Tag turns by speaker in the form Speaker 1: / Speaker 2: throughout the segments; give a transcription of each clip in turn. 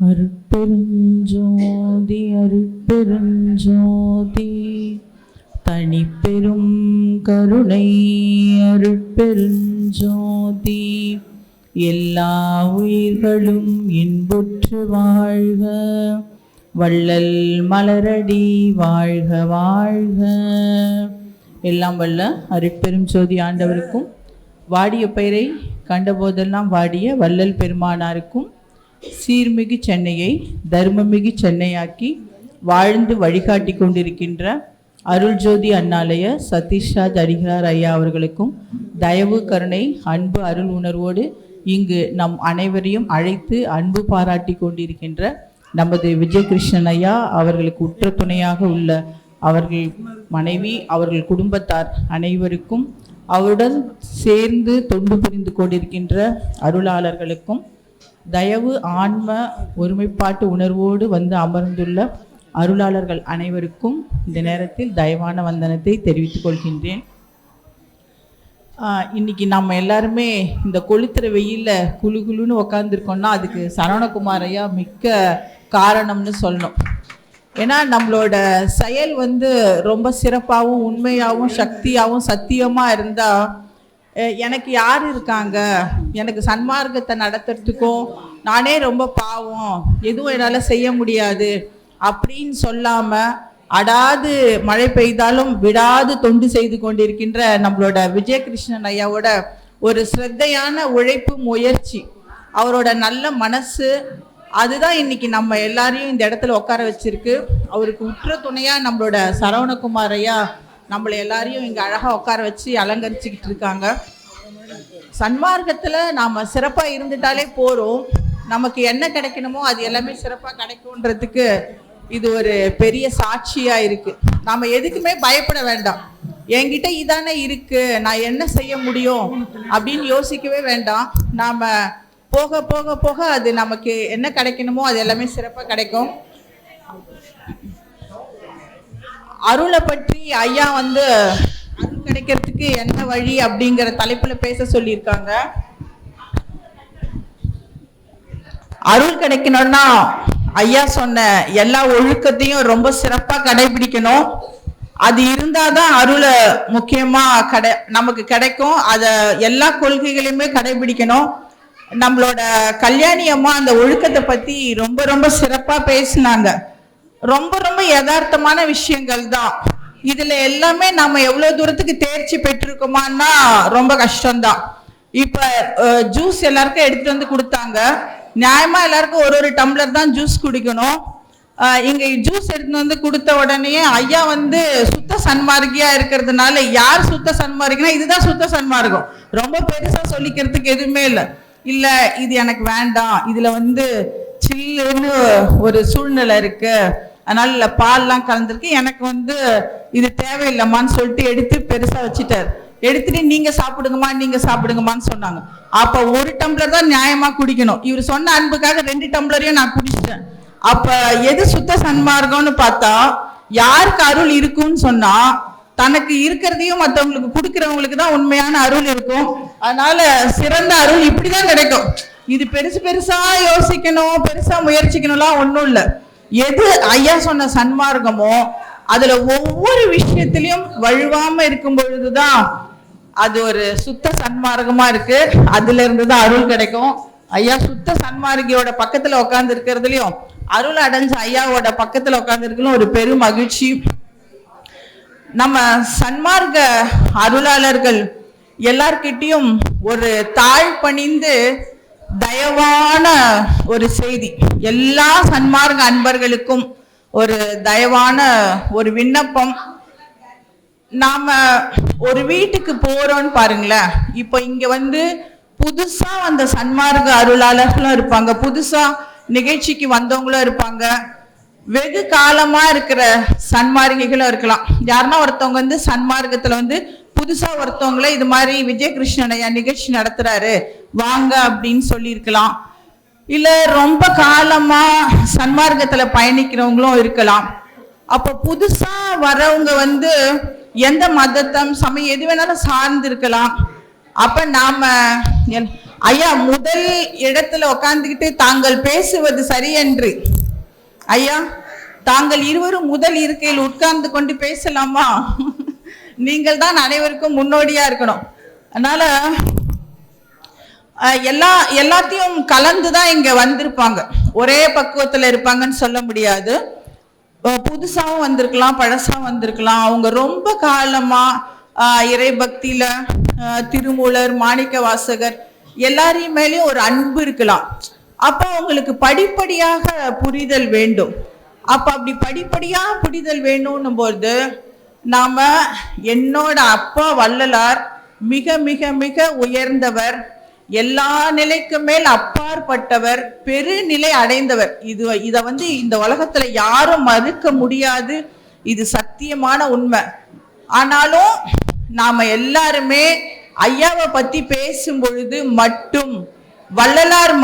Speaker 1: அருட்பெருஞ்சோதி அருட்பெருஞ்சோதி தனிப்பெரும் கருணை அருட்பெருஞ்சோதி எல்லா உயிர்களும் இன்புற்று வாழ்க, வள்ளல் மலரடி வாழ்க வாழ்க. எல்லாம் வல்ல அருட்பெரும் ஜோதி ஆண்டவருக்கும் வாடிய பயிரை கண்டபோதெல்லாம் வாடிய வள்ளல் பெருமானாருக்கும் சீர்மிகு சென்னையை தர்மமிகு சென்னையாக்கி வாழ்ந்து வழிகாட்டி கொண்டிருக்கின்ற அருள் ஜோதி அண்ணாலய சதீஷ்ராஜ் அடிகளார் ஐயா அவர்களுக்கும் தயவு கருணை அன்பு அருள் உணர்வோடு இங்கு நம் அனைவரையும் அழைத்து அன்பு பாராட்டி கொண்டிருக்கின்ற நமது விஜயகிருஷ்ணன் ஐயா அவர்களுக்கு உற்ற துணையாக உள்ள அவர்கள் மனைவி, அவர்கள் குடும்பத்தார் அனைவருக்கும், அவருடன் சேர்ந்து தொண்டு புரிந்து கொண்டிருக்கின்ற அருளாளர்களுக்கும், தயவு ஆன்ம ஒருமைப்பாட்டு உணர்வோடு வந்து அமர்ந்துள்ள அருளாளர்கள் அனைவருக்கும் இந்த நேரத்தில் தயவான வந்தனத்தை தெரிவித்துக் கொள்கின்றேன். இன்னைக்கு நம்ம எல்லாருமே இந்த கொளுத்துற வெயில்ல குழு குழுன்னு உக்காந்துருக்கோம்னா அதுக்கு சரவணகுமார் ஐயா மிக்க காரணம்னு சொல்லணும். ஏன்னா நம்மளோட செயல் ரொம்ப சிறப்பாகவும் உண்மையாகவும் சக்தியாகவும் சத்தியமாக இருந்தால் எனக்கு யார் இருக்காங்க, எனக்கு சன்மார்க்கத்தை நடத்துறதுக்கும் நானே ரொம்ப பாவம், எதுவும் என்னால் செய்ய முடியாது அப்படின்னு சொல்லாமல் அடாது மழை பெய்தாலும் விடாது தொண்டு செய்து கொண்டிருக்கின்ற நம்மளோட விஜயகிருஷ்ணன் ஐயாவோட ஒரு ஸ்ரத்தையான உழைப்பு முயற்சி, அவரோட நல்ல மனசு, அதுதான் இன்னைக்கு நம்ம எல்லாரையும் இந்த இடத்துல உட்கார வச்சிருக்கு. அவருக்கு உற்ற துணையா நம்மளோட சரவணகுமார் ஐயா நம்மளை எல்லாரையும் இங்கே அழகாக உட்கார வச்சு அலங்கரிச்சுக்கிட்டு இருக்காங்க. சன்மார்க்கத்தில் நாம் சிறப்பாக இருந்துட்டாலே போகிறோம், நமக்கு என்ன கிடைக்கணுமோ அது எல்லாமே சிறப்பாக கிடைக்கும்ன்றதுக்கு இது ஒரு பெரிய சாட்சியாக இருக்குது. நாம் எதுக்குமே பயப்பட வேண்டாம். என்கிட்ட இதானே இருக்குது, நான் என்ன செய்ய முடியும் அப்படின்னு யோசிக்கவே வேண்டாம். நாம் போக போக போக அது நமக்கு என்ன கிடைக்கணுமோ அது எல்லாமே சிறப்பாக கிடைக்கும். அருளை பற்றி ஐயா அருள் கிடைக்கிறதுக்கு என்ன வழி அப்படிங்கிற தலைப்புல பேச சொல்லியிருக்காங்க. அருள் கிடைக்கணும்னா ஐயா சொன்ன எல்லா ஒழுக்கத்தையும் ரொம்ப சிறப்பா கடைபிடிக்கணும். அது இருந்தாதான் அருளை முக்கியமா நமக்கு கிடைக்கும். அத எல்லா கொள்கைகளையுமே கடைபிடிக்கணும். நம்மளோட கல்யாணி அம்மா அந்த ஒழுக்கத்தை பத்தி ரொம்ப ரொம்ப சிறப்பா பேசினாங்க. ரொம்ப ரொம்ப யதார்த்தமான விஷயங்கள் தான். இதுல எல்லாமே நம்ம எவ்வளவு தூரத்துக்கு தேர்ச்சி பெற்றிருக்கோமான்னா ரொம்ப கஷ்டம்தான். இப்ப ஜூஸ் எல்லாருக்கும் எடுத்துட்டு வந்து கொடுத்தாங்க. நியாயமா எல்லாருக்கும் ஒரு டம்ளர் தான் ஜூஸ் குடிக்கணும். இங்க ஜூஸ் எடுத்துட்டு வந்து கொடுத்த உடனே ஐயா சுத்த சன்மார்க்கியா இருக்கிறதுனால, யார் சுத்த சன்மார்க்கினா இதுதான் சுத்த சன்மார்க்கம். ரொம்ப பெருசா சொல்லிக்கிறதுக்கு எதுவுமே இல்லை. இல்ல இது எனக்கு வேண்டாம், இதுல சில்லுன்னு ஒரு சூழ்நிலை இருக்கு, அதனால பால்லாம் கலந்துருக்கு, எனக்கு இது தேவையில்லைம்மான்னு சொல்லிட்டு எடுத்து பெருசா வச்சுட்டாரு. எடுத்துட்டு நீங்க சாப்பிடுங்கம்மான்னு சொன்னாங்க. அப்ப ஒரு டம்ளர் தான் நியாயமா குடிக்கணும். இவர் சொன்ன அன்புக்காக 2 டம்ளரையும் நான் குடிச்சிட்டேன். அப்ப எது சுத்த சன்மார்க்கம்னு பார்த்தா, யாருக்கு அருள் இருக்குன்னு சொன்னா தனக்கு இருக்கிறதையும் மற்றவங்களுக்கு கொடுக்கிறவங்களுக்கு தான் உண்மையான அருள் இருக்கும். அதனால சிறந்த அருள் இப்படிதான் கிடைக்கும். இது பெருசா யோசிக்கணும், பெருசா முயற்சிக்கணும்லாம் ஒன்றும் இல்லை. எது ஐயா சொன்ன சன்மார்க்கமோ அதுல ஒவ்வொரு விஷயத்திலையும் வழுவாம இருக்கும் பொழுதுதான் அது ஒரு சுத்த சன்மார்க்கமா இருக்கு. அதுல இருந்துதான் அருள் கிடைக்கும். ஐயா சுத்த சன்மார்க்கியோட பக்கத்துல உட்கார்ந்து இருக்கிறதுலயும் அருள் அடைஞ்ச ஐயாவோட பக்கத்துல உட்கார்ந்து இருக்கிறதும் ஒரு பெரும் மகிழ்ச்சி. நம்ம சன்மார்க்க அருளாளர்கள் எல்லார்கிட்டையும் ஒரு தாழ் பணிந்து தயவான ஒரு செய்தி, எல்லா சன்மார்க்க அன்பர்களுக்கும் ஒரு தயவான ஒரு விண்ணப்பம். நாம ஒரு வீட்டுக்கு போறோம்னு பாருங்களேன். இப்போ இங்க புதுசா வந்த சன்மார்க்க அருளாளர்களும் இருப்பாங்க, புதுசா நிகழ்ச்சிக்கு வந்தவங்களும் இருப்பாங்க, வெகு காலமா இருக்கிற சன்மார்க்கிகளும் இருக்கலாம். யாருன்னா ஒருத்தவங்க சன்மார்க்கத்துல புதுசா ஒருத்தவங்கள இது மாதிரி விஜயகிருஷ்ணன் ஐயா நிகழ்ச்சி நடத்துறாரு வாங்க அப்படின்னு சொல்லியிருக்கலாம். இல்ல ரொம்ப காலமா சன்மார்க்கத்துல பயணிக்கிறவங்களும் இருக்கலாம். அப்ப புதுசா வரவங்க எந்த மதத்தம் சமயம் எது வேணாலும் சார்ந்து இருக்கலாம். அப்ப நாம ஐயா முதல் இடத்துல உட்கார்ந்துக்கிட்டு தாங்கள் பேசுவது சரியன்று. ஐயா தாங்கள் இருவரும் முதல் இருக்கையில் உட்கார்ந்து கொண்டு பேசலாமா? நீங்கள் தான் அனைவருக்கும் முன்னோடியா இருக்கணும். அதனால எல்லாத்தையும் கலந்துதான் இங்க வந்திருப்பாங்க. ஒரே பக்குவத்துல இருப்பாங்கன்னு சொல்ல முடியாது. புதுசாவும் வந்திருக்கலாம், பழசாவும் வந்திருக்கலாம். அவங்க ரொம்ப காலமா இறை பக்தியில திருமூலர், மாணிக்க வாசகர் எல்லாரையும் மேலேயும் ஒரு அன்பு இருக்கலாம். அப்ப அவங்களுக்கு படிப்படியாக புரிதல் வேண்டும். அப்ப அப்படி படிப்படியா புரிதல் வேணும்னும் போது நாம என்னோட அப்பா வள்ளலார் மிக மிக மிக உயர்ந்தவர், எல்லா நிலைக்கு மேல் அப்பாற்பட்டவர், பெருநிலை அடைந்தவர். இத இந்த உலகத்துல யாரும் மறுக்க முடியாது. இது சத்தியமான உண்மை. ஆனாலும் நாம எல்லாருமே ஐயாவை பத்தி பேசும் பொழுது மட்டும் வள்ளலார்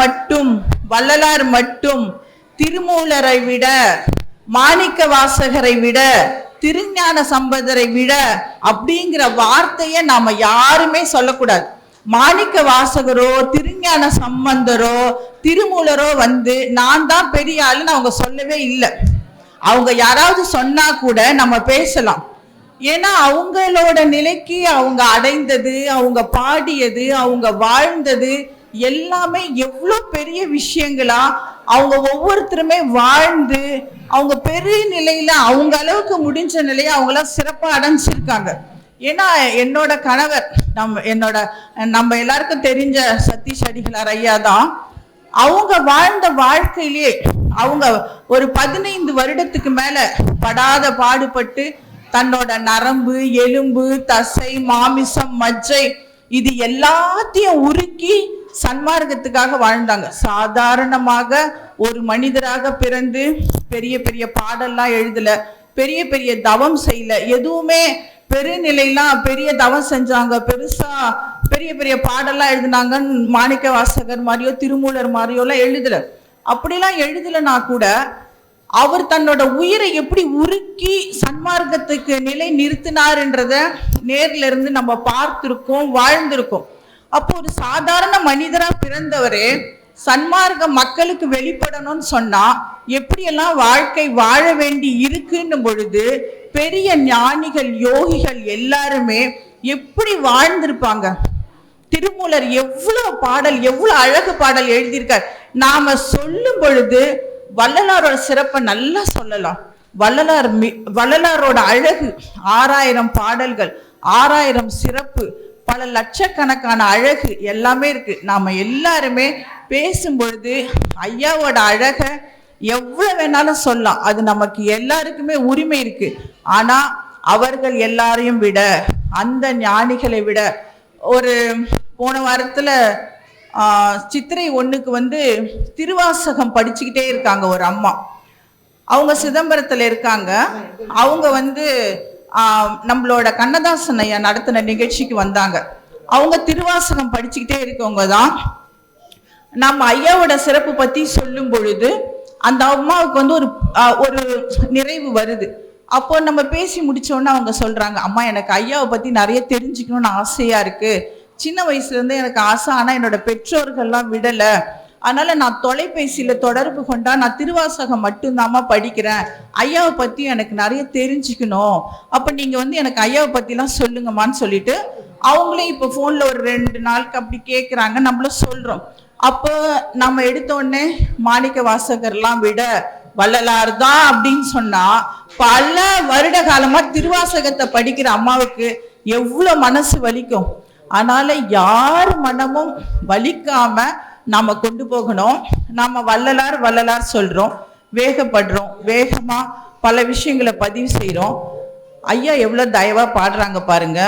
Speaker 1: மட்டும் திருமூலரை விட, மாணிக்க வாசகரை விட, திருஞான சம்பந்தரை விட அப்படிங்கிற வார்த்தையை நாம யாருமே சொல்லக்கூடாது. மாணிக்க வாசகரோ திருஞான சம்பந்தரோ திருமூலரோ நான் தான் பெரிய ஆளுன்னு அவங்க சொல்லவே இல்லை. அவங்க யாராவது சொன்னா கூட நம்ம பேசலாம். ஏன்னா அவங்களோட நிலைக்கு அவங்க அடைந்தது, அவங்க பாடியது, அவங்க வாழ்ந்தது எல்லாமே எவ்வளோ பெரிய விஷயங்களா அவங்க ஒவ்வொருத்தருமே வாழ்ந்து அவங்க பெரிய நிலையில அவங்க அளவுக்கு முடிஞ்ச நிலையை அவங்களாம் சிறப்பா அடைஞ்சிருக்காங்க. ஏன்னா என்னோட கணவர் நம்ம எல்லாருக்கும் தெரிஞ்ச சதீஷ் அடிகளார் ஐயா தான். அவங்க வாழ்ந்த வாழ்க்கையிலேயே அவங்க ஒரு 15 வருடத்துக்கு மேல படாத பாடுபட்டு தன்னோட நரம்பு, எலும்பு, தசை, மாமிசம், மஜ்ஜை இது எல்லாத்தையும் உருக்கி சன்மார்க்கத்துக்காக வாழ்ந்தாங்க. சாதாரணமாக ஒரு மனிதராக பிறந்து பெரிய பெரிய பாடல்லாம் எழுதல, பெரிய பெரிய தவம் செய்யல, எதுவுமே பெருநிலையெல்லாம் பெரிய தவம் செஞ்சாங்க, பெருசா பெரிய பெரிய பாடெல்லாம் எழுதினாங்கன்னு மாணிக்க வாசகர் மாதிரியோ திருமூலர் மாதிரியோ எல்லாம் எழுதல. அப்படிலாம் எழுதலைன்னா கூட அவர் தன்னோட உயிரை எப்படி உருக்கி சன்மார்க்கத்துக்கு நிலை நிறுத்தினார்ன்றத நேர்ல இருந்து நம்ம பார்த்திருக்கோம், வாழ்ந்திருக்கோம். அப்போ ஒரு சாதாரண மனிதரா பிறந்தவரே சன்மார்க்க மக்களுக்கு வெளிப்படணும்னு சொன்னா எப்படியெல்லாம் வாழ்க்கை வாழ வேண்டி இருக்குன்னும் பொழுது பெரிய ஞானிகள், யோகிகள் எல்லாருமே எப்படி வாழ்ந்திருப்பாங்க. திருமூலர் எவ்வளவு பாடல், எவ்வளவு அழகு பாடல் எழுதியிருக்கார். நாம சொல்லும் பொழுது வள்ளலாரோட சிறப்பை நல்லா சொல்லலாம். வள்ளலாரோட அழகு 6000 பாடல்கள், 6000 சிறப்பு, பல லட்சக்கணக்கான அழகு எல்லாமே இருக்கு. நாம எல்லாருமே பேசும் பொழுது ஐயாவோட அழக எவ்வளவு வேணாலும் சொல்லலாம். அது நமக்கு எல்லாருக்குமே உரிமை இருக்கு. ஆனா அவர்கள் எல்லாரையும் விட, அந்த ஞானிகளை விட, ஒரு போன வாரத்துல சித்திரை 1க்கு திருவாசகம் படிச்சுக்கிட்டே இருக்காங்க ஒரு அம்மா. அவங்க சிதம்பரத்துல இருக்காங்க. அவங்க நம்மளோட கண்ணதாசன் ஐயா நடத்தின நிகழ்ச்சிக்கு வந்தாங்க. அவங்க திருவாசகம் படிச்சுக்கிட்டே இருக்கவங்க தான். நம்ம ஐயாவோட சிறப்பு பத்தி சொல்லும் பொழுது அந்த அம்மாவுக்கு ஒரு நிறைவு வருது. அப்போ நம்ம பேசி முடிச்சோன்னா அவங்க சொல்றாங்க, அம்மா எனக்கு ஐயாவை பத்தி நிறைய தெரிஞ்சுக்கணும்னு ஆசையா இருக்கு. சின்ன வயசுல இருந்தே எனக்கு ஆசை, ஆனா என்னோட பெற்றோர்கள்லாம் விடல. அதனால நான் தொலைபேசியில தொடர்பு கொண்டா நான் திருவாசகம் மட்டும்தாம்மா படிக்கிறேன். ஐயாவை பத்தி எனக்கு நிறைய தெரிஞ்சுக்கணும். அப்ப நீங்க எனக்கு ஐயாவை பத்திலாம் சொல்லுங்கம்மான்னு சொல்லிட்டு அவங்களே இப்போ போன்ல ஒரு 2 நாளுக்கு அப்படி கேட்குறாங்க. நம்மளும் சொல்றோம். அப்போ நம்ம எடுத்த உடனே மாணிக்க வாசகர்லாம் விட வள்ளலார் தான் அப்படின்னு சொன்னா பல வருட காலமா திருவாசகத்தை படிக்கிற அம்மாவுக்கு எவ்வளவு மனசு வலிக்கும். அதனால யார் மனமும் வலிக்காம நாம கொண்டு போகணும். நாம வள்ளலார் சொல்றோம், வேகப்படுறோம், வேகமா பல விஷயங்களை பதிவு செய்யறோம். ஐயா எவ்வளவு தயவா பாடுறாங்க பாருங்க.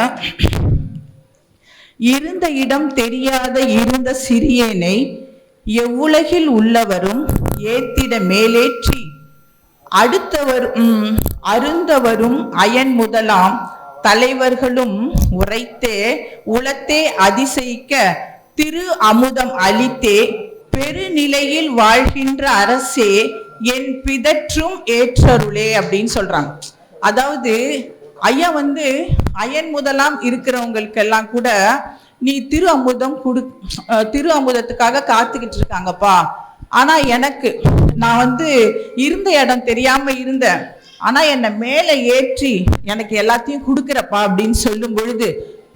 Speaker 1: இருந்த இடம் தெரியாத இருந்த சிறியேனை எவ்வுலகில் உள்ளவரும் ஏத்திட மேலேற்றி அடுத்தவர் அருந்தவரும் அயன் முதலாம் தலைவர்களும் உரைத்தே உளத்தே அதிசயிக்க திரு அமுதம் அளித்தே பெருநிலையில் வாழ்கின்ற அரசே என் பிதற்றும் ஏற்றருளே அப்படின்னு சொல்றாங்க. அதாவது ஐயா அயன் முதலாம் இருக்கிறவங்களுக்கெல்லாம் கூட நீ திரு அமுதத்துக்காக காத்துக்கிட்டு இருக்காங்கப்பா. ஆனா எனக்கு நான் இருந்த இடம் தெரியாம இருந்தேன், ஆனா என்னை மேலே ஏற்றி எனக்கு எல்லாத்தையும் கொடுக்குறப்பா அப்படின்னு சொல்லும் பொழுது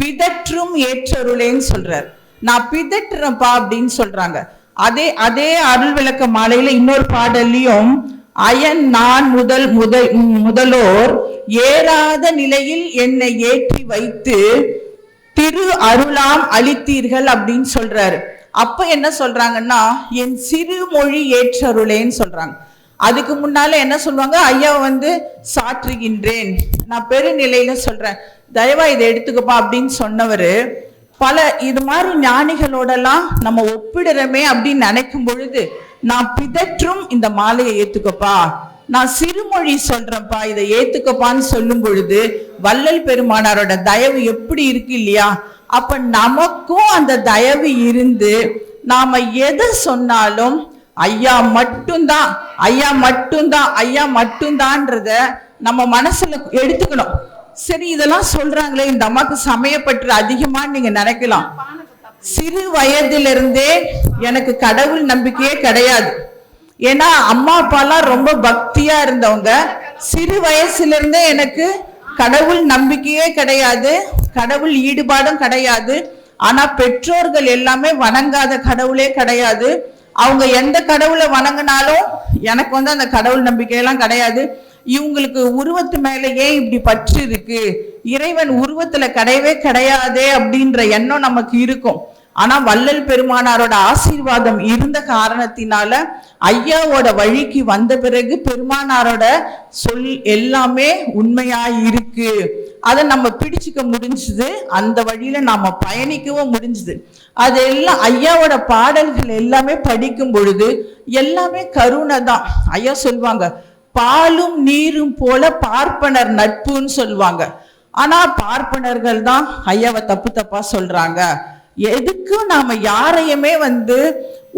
Speaker 1: பிதற்றும் ஏற்றருளேன்னு சொல்றார். நான் பிதற்றுறேன்ப்பா அப்படின்னு சொல்றாங்க. அதே அருள் விளக்க மாலையில இன்னொரு பாடல்லையும் அயன் நான் முதலோர் ஏறாத நிலையில் என்னை ஏற்றி வைத்து திரு அருளாம் அளித்தீர்கள் அப்படின்னு சொல்றாரு. அப்ப என்ன சொல்றாங்கன்னா, என் சிறு மொழி ஏற்றருளேன்னு சொல்றாங்க. அதுக்கு முன்னால என்ன சொல்லுவாங்க, ஐயா சாற்றுகின்றேன், நான் பெருநிலையில சொல்றேன், தயவா இதை எடுத்துக்கப்பா அப்படின்னு சொன்னவரு பல இது மாதிரி ஞானிகளோடலாம் நம்ம ஒப்பிடுறமே அப்படின்னு நினைக்கும் பொழுது, நான் பிதற்றும் இந்த மாலையை ஏத்துக்கப்பா, நான் சிறுமொழி சொல்றேன்ப்பா இதை ஏத்துக்கப்பான்னு சொல்லும் பொழுது வள்ளல் பெருமானாரோட தயவு எப்படி இருக்கு இல்லையா? அப்ப நமக்கும் அந்த தயவு இருந்து நாம எதை சொன்னாலும் ஐயா மட்டும்தான், ஐயா மட்டும்தான், ஐயா மட்டும்தான்றத நம்ம மனசுல எடுத்துக்கணும். சரி, இதெல்லாம் சொல்றாங்களே, இந்த அம்மாக்கு சமயப்பற்று அதிகமான்னு நீங்க நினைக்கலாம். சிறு வயதிலிருந்தே எனக்கு கடவுள் நம்பிக்கையே கிடையாது. ஏன்னா அம்மா அப்பாலாம் ரொம்ப பக்தியா இருந்தவங்க. சிறு வயசுல இருந்தே எனக்கு கடவுள் நம்பிக்கையே கிடையாது, கடவுள் ஈடுபாடும் கிடையாது. ஆனா பெற்றோர்கள் எல்லாமே வணங்காத கடவுளே கிடையாது. அவங்க எந்த கடவுளை வணங்கினாலும் எனக்கு அந்த கடவுள் நம்பிக்கையெல்லாம் கிடையாது. இவங்களுக்கு உருவத்து மேல ஏன் இப்படி பற்று இருக்கு, இறைவன் உருவத்துல கிடையவே கிடையாதே அப்படின்ற எண்ணம் நமக்கு இருக்கும். ஆனா வள்ளல் பெருமானாரோட ஆசீர்வாதம் இருந்த காரணத்தினால ஐயாவோட வழிக்கு வந்த பிறகு பெருமானாரோட சொல் எல்லாமே உண்மையா இருக்கு, அதை நம்ம பிடிச்சுக்க முடிஞ்சுது, அந்த வழியில நாம பயணிக்கவும் முடிஞ்சுது. அது எல்லாம் ஐயாவோட பாடல்கள் எல்லாமே படிக்கும் பொழுது எல்லாமே கருணை தான். ஐயா சொல்லுவாங்க, பாலும் நீரும் போல பார்ப்பனர் நட்புன்னு சொல்லுவாங்க. ஆனா பார்ப்பனர்கள் தான் ஐயாவை தப்பு தப்பா சொல்றாங்க. எதுக்கும் நாம யாரையுமே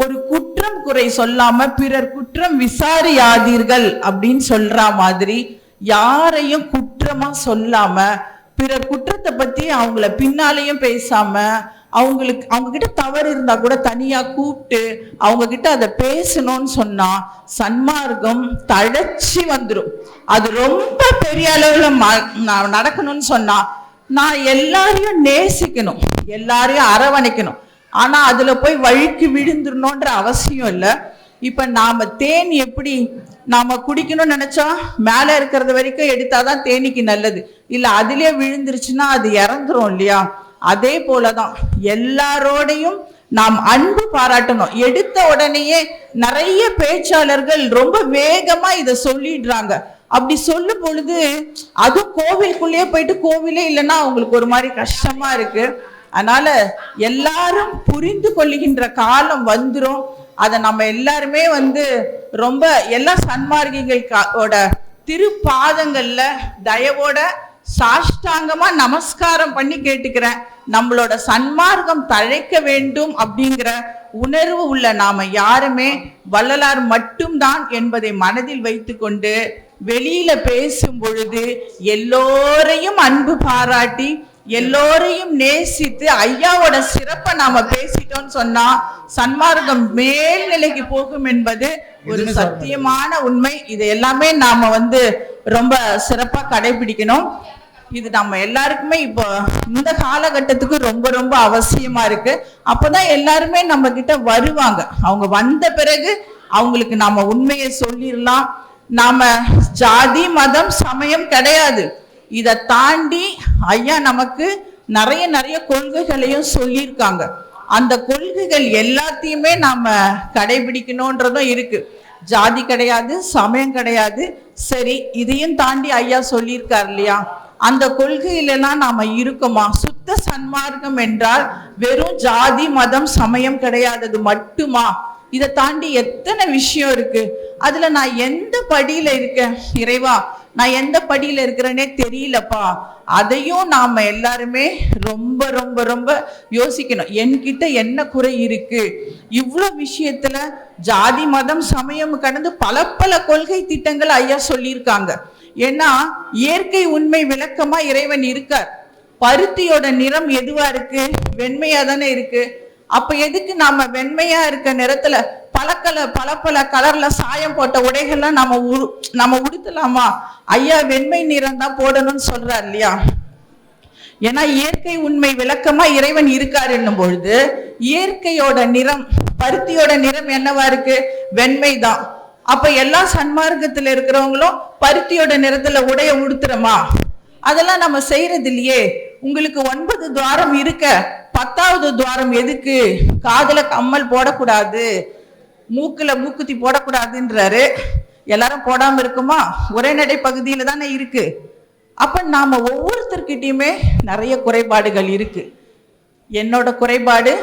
Speaker 1: ஒரு குற்றம் குறை சொல்லாம பிறர் குற்றம் விசாரியாதீர்கள் அப்படின்னு சொல்ற மாதிரி யாரையும் குற்றமா சொல்லாம, பிறர் குற்றத்தை பத்தி அவங்கள பின்னாலேயும் பேசாம, அவங்க கிட்ட தவறு இருந்தா கூட தனியா கூப்பிட்டு அவங்க கிட்ட அதை பேசணும்னு சொன்னா சன்மார்க்கம் தழைச்சி வந்துடும். அது ரொம்ப பெரிய அளவுல நடக்கணும்னு சொன்னா நான் எல்லாரையும் நேசிக்கணும், எல்லாரையும் அரவணைக்கணும். ஆனா அதுல போய் வழிக்கு விழுந்துடணும்ன்ற அவசியம் இல்லை. இப்ப நாம தேன் எப்படி நாம குடிக்கணும்னு நினைச்சா மேல இருக்கிறது வரைக்கும் எடுத்தாதான் தேனிக்கு நல்லது, இல்ல அதுலயே விழுந்துருச்சுன்னா அது இறந்துரும் இல்லையா? அதே போலதான் எல்லாரோடையும் நாம் அன்பு பாராட்டணும். எடுத்த உடனேயே நிறைய பேச்சாளர்கள் ரொம்ப வேகமா இதை சொல்லிடுறாங்க. அப்படி சொல்லும் பொழுது அதுவும் கோவிலுக்குள்ளேயே போயிட்டு கோவிலே இல்லைன்னா அவங்களுக்கு ஒரு மாதிரி கஷ்டமா இருக்கு. அதனால எல்லாரும் புரிந்து கொள்ளுகின்ற காலம் வந்துரும். அதை நம்ம எல்லாருமே ரொம்ப எல்லா சன்மார்க்கிகளோட திருப்பாதங்கள்ல தயவோட சாஷ்டாங்கமா நமஸ்காரம் பண்ணி கேட்டுக்கிறேன். நம்மளோட சன்மார்க்கம் தழைக்க வேண்டும் அப்படிங்கிற உணர்வு உள்ள நாம யாருமே வள்ளலார் மட்டும்தான் என்பதை மனதில் வைத்துக்கொண்டு வெளியில பேசும் பொழுது எல்லோரையும் அன்பு பாராட்டி எல்லோரையும் நேசித்து ஐயாவோட சிறப்பை நாம பேசிட்டோம்னு சொன்னா சன்மார்க்கம் மேல்நிலைக்கு போகும் என்பது ஒரு சத்தியமான உண்மை. இது எல்லாமே நாம ரொம்ப சிறப்பா கடைபிடிக்கணும். இது நம்ம எல்லாருக்குமே இப்போ இந்த காலகட்டத்துக்கு ரொம்ப ரொம்ப அவசியமா இருக்கு. அப்பதான் எல்லாருமே நம்ம கிட்ட வருவாங்க. அவங்க வந்த பிறகு அவங்களுக்கு நாம உண்மையை சொல்லிடலாம். நாம ஜாதி மதம் சமயம் கிடையாது, இதை தாண்டி ஐயா நமக்கு நிறைய நிறைய கொள்கைகளையும் சொல்லியிருக்காங்க. அந்த கொள்கைகள் எல்லாத்தையுமே நாம கடைபிடிக்கணும்ன்றதும் இருக்கு. ஜாதி கிடையாது, சமயம் கிடையாது. சரி, இதையும் தாண்டி ஐயா சொல்லியிருக்கார் இல்லையா? அந்த கொள்கையிலெல்லாம் நாம இருக்கோமா? சுத்த சன்மார்க்கம் என்றால் வெறும் ஜாதி மதம் சமயம் கிடையாதது மட்டுமா? இதை தாண்டி எத்தனை விஷயம் இருக்கு. அதுல நான் எந்த படியில இருக்கேன் இறைவா, நான் எந்த படியில இருக்கிறேனே தெரியலப்பா. அதையும் நாம எல்லாருமே ரொம்ப ரொம்ப ரொம்ப யோசிக்கணும். என்கிட்ட என்ன குறை இருக்கு? இவ்வளவு விஷயத்துல ஜாதி மதம் சமயம் கடந்து பல பல கொள்கை திட்டங்கள் ஐயா சொல்லியிருக்காங்க. ஏன்னா இயற்கை உண்மை விளக்கமா இறைவன் இருக்கார். பருத்தியோட நிறம் எதுவா இருக்கு? வெண்மையா தானே இருக்கு. அப்ப எதுக்கு நாம வெண்மையா இருக்க நிறத்துல பல கலர்ல சாயம் போட்ட உடைகள்லாம் நம்ம உடுத்தலாமா? ஐயா வெண்மை நிறம் தான் போடணும்னு சொல்றாரு இல்லையா? ஏன்னா இயற்கை உண்மை விளக்கமா இறைவன் இருக்காரு என்னும் பொழுது இயற்கையோட நிறம், பருத்தியோட நிறம் என்னவா இருக்கு? வெண்மை தான். அப்ப எல்லா சன்மார்க்கத்துல இருக்கிறவங்களும் பருத்தியோட நிறத்துல உடைய உடுத்துறோமா? அதெல்லாம் நம்ம செய்யறது இல்லையே. உங்களுக்கு 9 துவாரம் இருக்க 10வது துவாரம் எதுக்கு? காதுல கம்மல் போடக்கூடாது, மூக்குல மூக்குத்தி போடக்கூடாதுன்றாரு. எல்லாரும் போடாம இருக்குமா? ஒரே நடை பகுதியில தானே இருக்கு. அப்ப நாம ஒவ்வொருத்தர்கிட்டயுமே நிறைய குறைபாடுகள் இருக்கு. என்னோட குறைபாடு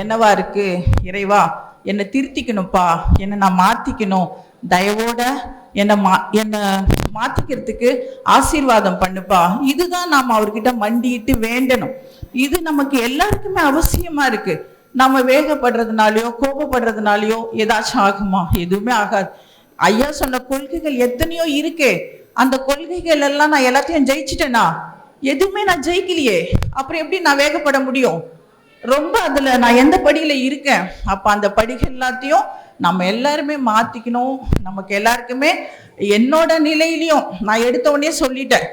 Speaker 1: என்னவா இருக்கு? இறைவா என்னை திருத்திக்கணும்ப்பா, என்னை நான் மாத்திக்கணும், தயவோட என்னை மாத்திக்கிறதுக்கு ஆசீர்வாதம் பண்ணுப்பா. இதுதான் நாம அவர்கிட்ட மண்டிட்டு வேண்டணும். இது நமக்கு எல்லாருக்குமே அவசியமா இருக்கு. நம்ம வேகப்படுறதுனாலயோ கோபப்படுறதுனாலயோ ஏதாச்சும் ஆகுமா? எதுவுமே ஆகாது. ஐயா சொன்ன கொள்கைகள் எத்தனையோ இருக்கே, அந்த கொள்கைகள் எல்லாம் நான் எல்லாத்தையும் ஜெயிச்சிட்டேனா? எதுவுமே நான் ஜெயிக்கலையே. அப்புறம் எப்படி நான் வேகப்பட முடியும்? ரொம்ப அதுல நான் எந்த படியில இருக்கேன்? அப்ப அந்த படிகள் எல்லாத்தையும் நம்ம எல்லாருமே மாத்திக்கணும். நமக்கு எல்லாருக்குமே என்னோட நிலையிலையும் நான் எடுத்த உடனே சொல்லிட்டேன்.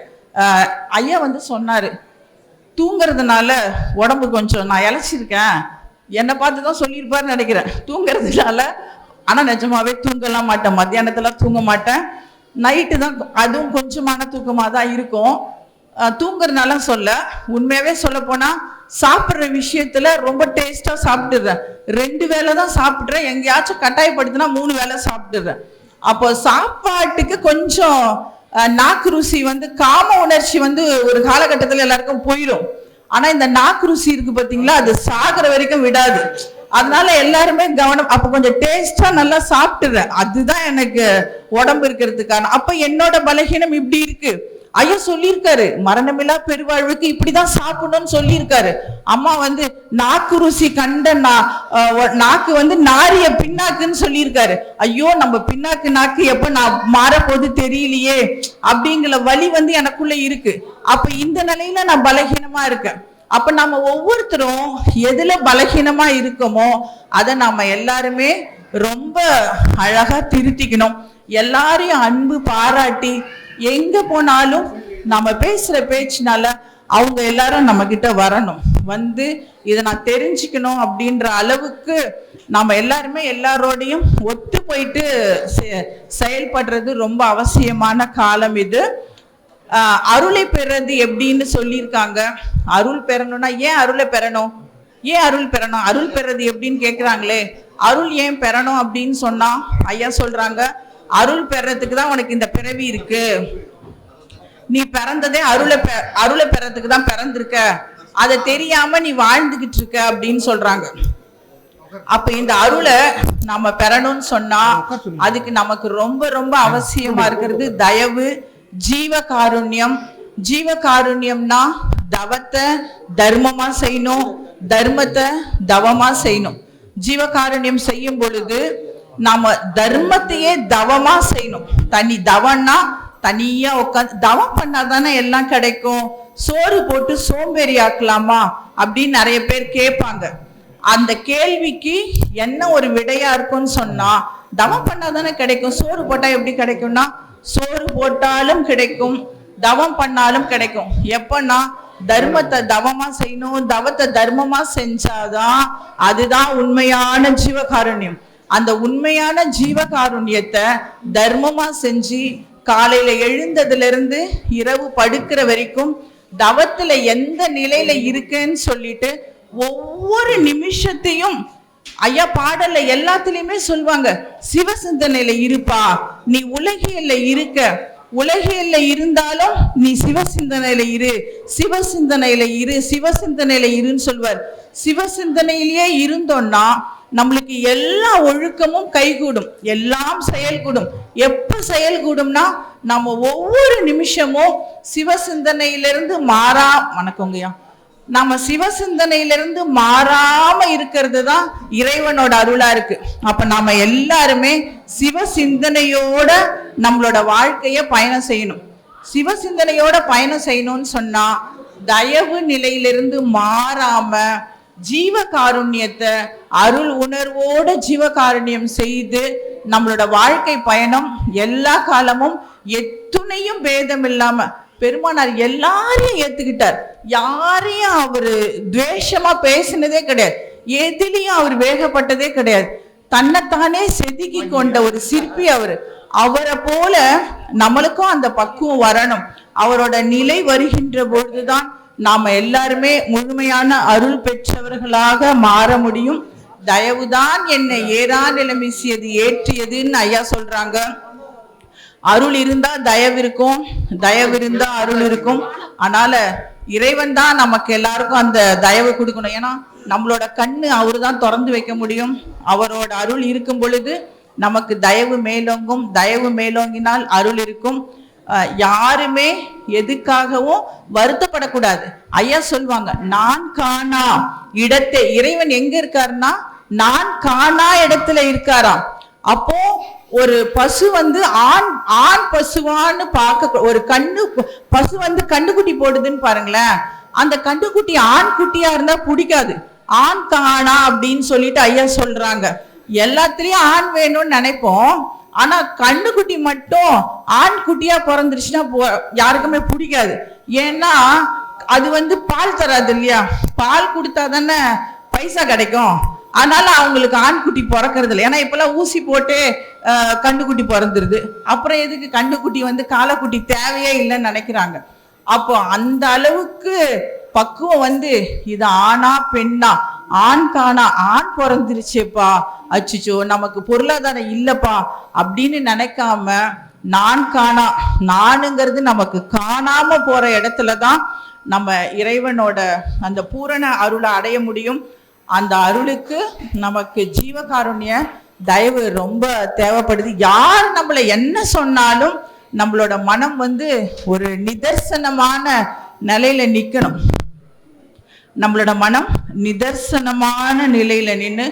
Speaker 1: ஐயா சொன்னாரு, தூங்குறதுனால உடம்பு கொஞ்சம் நான் இழைச்சிருக்கேன். என்னை பார்த்து தான் சொல்லியிருப்பாருன்னு நினைக்கிறேன். தூங்குறதுனால, ஆனா நிஜமாவே தூங்கலாம் மாட்டேன். மத்தியானத்துல தூங்க மாட்டேன். நைட்டு தான், அதுவும் கொஞ்சமான தூக்கமாக தான் இருக்கும். தூங்குறதுனால சொல்ல, உண்மையாவே சொல்ல போனா சாப்பிட்ற விஷயத்துல ரொம்ப டேஸ்டா சாப்பிட்டுறேன். 2 வேளை தான் சாப்பிட்றேன். எங்கேயாச்சும் கட்டாயப்படுத்தினா 3 வேளை சாப்பிட்டுறேன். அப்போ சாப்பாட்டுக்கு கொஞ்சம் நாக்கு ருசி காம உணர்ச்சி ஒரு காலகட்டத்தில் எல்லாருக்கும் போயிடும். ஆனா இந்த நாக்கு ருசி இருக்கு பாத்தீங்களா, அது சாகிற வரைக்கும் விடாது. அதனால எல்லாருமே கவனம். அப்ப கொஞ்சம் டேஸ்டா நல்லா சாப்பிட்டுறேன். அதுதான் எனக்கு உடம்பு இருக்கிறதுக்கான. அப்ப என்னோட பலகீனம் இப்படி இருக்கு. ஐயா சொல்லியிருக்காரு, மரணமில்லா பெருவாழ்வுக்கு இப்படிதான் சாப்பிடணும்னு சொல்லியிருக்காரு. அம்மா நாக்கு ருசி கண்ட நாக்கு நாரிய பின்னாக்குன்னு சொல்லியிருக்காரு. ஐயோ நம்ம பின்னாக்கு நாக்கு எப்ப நான் மாறப்போது தெரியலையே அப்படிங்கிற வலி எனக்குள்ள இருக்கு. அப்ப இந்த நிலையில நான் பலகீனமா இருக்கேன். அப்ப நம்ம ஒவ்வொருத்தரும் எதுல பலகீனமா இருக்கோமோ அதை நாம எல்லாருமே ரொம்ப அழகா திருத்திக்கணும். எல்லாரையும் அன்பு பாராட்டி எங்க போனாலும் நம்ம பேசுற பேச்சுனால அவங்க எல்லாரும் நம்ம கிட்ட வரணும். இதை நான் தெரிஞ்சுக்கணும் அப்படின்ற அளவுக்கு நம்ம எல்லாருமே எல்லாரோடையும் ஒத்து போயிட்டு செயல்படுறது ரொம்ப அவசியமான காலம் இது. அருளை பெறது எப்படின்னு சொல்லியிருக்காங்க. அருள் பெறணும்னா ஏன் அருளை பெறணும்? அருள் பெறது எப்படின்னு கேட்குறாங்களே. அருள் ஏன் பெறணும் அப்படின்னு சொன்னா ஐயா சொல்றாங்க, அருள் பெறதுக்கு தான் உனக்கு இந்த பிறவி இருக்கு. நீ பிறந்ததே அருளை பெறதுக்கு தான் பிறந்திருக்க. அதை தெரியாம நீ வாழ்ந்துகிட்டு இருக்க அப்படின்னு சொல்றாங்க. அப்ப இந்த அருளை நம்ம பெறணும்னு சொன்னா அதுக்கு நமக்கு ரொம்ப ரொம்ப அவசியமா இருக்கிறது தயவு, ஜீவகாருண்யம். ஜீவகாருண்யம்னா தவத்தை தர்மமா செய்யணும், தர்மத்தை தவமா செய்யணும். ஜீவகாருண்யம் செய்யும் பொழுது நாம தர்மத்தையே தவமா செய்யணும். தவம்னா தனியா உட்காந்து தவம் பண்ணாதானே எல்லாம் கிடைக்கும். சோறு போட்டு சோம்பேறி ஆக்கலாமா அப்படின்னு நிறைய பேர் கேட்பாங்க. அந்த கேள்விக்கு என்ன ஒரு விடையா இருக்கும்னு சொன்னா, தவம் பண்ணாதானே கிடைக்கும். சோறு போட்டா எப்படி கிடைக்கும்னா, சோறு போட்டாலும் கிடைக்கும், தவம் பண்ணாலும் கிடைக்கும். எப்பன்னா தர்மத்தை தவமா செய்யணும், தவத்தை தர்மமா செஞ்சாதான் அதுதான் உண்மையான ஜீவகாருண்யம். அந்த உண்மையான ஜீவகாருண்யத்தை தர்மமா செஞ்சு காலையில எழுந்ததுல இருந்து இரவு படுக்கிற வரைக்கும் தவத்துல எந்த நிலையில இருக்குன்னு சொல்லிட்டு ஒவ்வொரு நிமிஷத்தையும் ஐயா பாடல்ல எல்லாத்துலயுமே சொல்லுவாங்க, சிவசிந்தனையில இருப்பா, நீ உலகியல்ல இருக்க, உலகியல்ல இருந்தாலும் நீ சிவசிந்தனையில இரு, சிவசிந்தனையில இரு, சிவசிந்தனையில இருன்னு சொல்வார். சிவசிந்தனையிலேயே இருந்தோம்னா நம்மளுக்கு எல்லா ஒழுக்கமும் கைகூடும், எல்லாம் செயல்கூடும். எப்ப செயல்கூடும்னா நம்ம ஒவ்வொரு நிமிஷமும் சிவசிந்தனையிலிருந்து வணக்கங்கய்யா, நம்ம சிவசிந்தனையிலிருந்து மாறாம இருக்கிறது தான் இறைவனோட அருளா இருக்கு. அப்ப நாம எல்லாருமே சிவசிந்தனையோட நம்மளோட வாழ்க்கைய பயணம் செய்யணும். சிவசிந்தனையோட பயணம் செய்யணும்னு சொன்னா தயவு நிலையிலிருந்து மாறாம ஜீவ காருண்யத்தை அருள் உணர்வோட ஜீவ காருண்யம் செய்து நம்மளோட வாழ்க்கை பயணம் எல்லா காலமும் எத்துணையும் பேதம் இல்லாம பெருமானார் எல்லாரையும் ஏத்துக்கிட்டார். யாரையும் அவரு துவேஷமா பேசினதே கிடையாது, எதிலையும் அவர் வேகப்பட்டதே கிடையாது. தன்னைத்தானே செதுக்கி கொண்ட ஒரு சிற்பி அவரு. அவரை போல நம்மளுக்கும் அந்த பக்குவம் வரணும். அவரோட நிலை வருகின்ற பொழுதுதான் நாம எல்லாருமே முழுமையான அருள் பெற்றவர்களாக மாற முடியும். தயவுதான் என்னை ஏறா நிலைமிசியது ஏற்றியதுன்னு ஐயா சொல்றாங்க. அருள் இருந்தா தயவு இருக்கும், தயவு இருந்தா அருள் இருக்கும். அதனால இறைவன் தான் நமக்கு எல்லாருக்கும் அந்த தயவு கொடுக்கணும். ஏன்னா நம்மளோட கண்ணு அவரு தான் திறந்து வைக்க முடியும். அவரோட அருள் இருக்கும் பொழுது நமக்கு தயவு மேலோங்கும். தயவு மேலோங்கினால் அருள் இருக்கும். யாருமே எதுக்காகவும் வருத்தப்படக்கூடாது. ஐயா சொல்லுவாங்க, நான் காணா இடத்தை, இறைவன் எங்க இருக்காருன்னா நான் காணா இடத்துல இருக்காராம். அப்போ ஒரு பசு வந்து ஆண் பசுவான்னு பார்க்க, ஒரு பசு வந்து கண்டுக்குட்டி போடுதுன்னு பாருங்களேன். அந்த கண்டுக்குட்டி ஆண் குட்டியா இருந்தா பிடிக்காது. ஆண் காணா அப்படின்னு சொல்லிட்டு ஐயா சொல்றாங்க. எல்லாத்துலயும் ஆண் வேணும்னு நினைப்போம். ஆனா கண்ணுக்குட்டி மட்டும் ஆண் குட்டியா பிறந்துருச்சுன்னா யாருக்குமே பிடிக்காது. ஏன்னா அது வந்து பால் தராது இல்லையா, பால் கொடுத்தா தானே பைசா கிடைக்கும். அதனால அவங்களுக்கு ஆண்குட்டி பிறக்கிறது இல்லை. ஏன்னா இப்பெல்லாம் ஊசி போட்டு கண்ணுக்குட்டி பிறந்துருது. அப்புறம் எதுக்கு கண்ணுக்குட்டி வந்து காலக்குட்டி தேவையே இல்லைன்னு நினைக்கிறாங்க. அப்போ அந்த அளவுக்கு பக்குவம் வந்து இது ஆணா பெண்ணா, ஆண் காணா, ஆண் பிறந்துருச்சேப்பா, அச்சுச்சோ நமக்கு பொருளாதாரம் இல்லப்பா அப்படின்னு நினைக்காம நான் காணா, நானுங்கிறது நமக்கு காணாம போற இடத்துலதான் நம்ம இறைவனோட அந்த பூரண அருளை அடைய முடியும். அந்த அருளுக்கு நமக்கு ஜீவகாருண்ய தயவு ரொம்ப தேவைப்படுது. யார் நம்மளை என்ன சொன்னாலும் நம்மளோட மனம் வந்து ஒரு நிதர்சனமான நிலையில நிக்கணும். நம்மளோட மனம் நிதர்சனமான நிலையில நின்று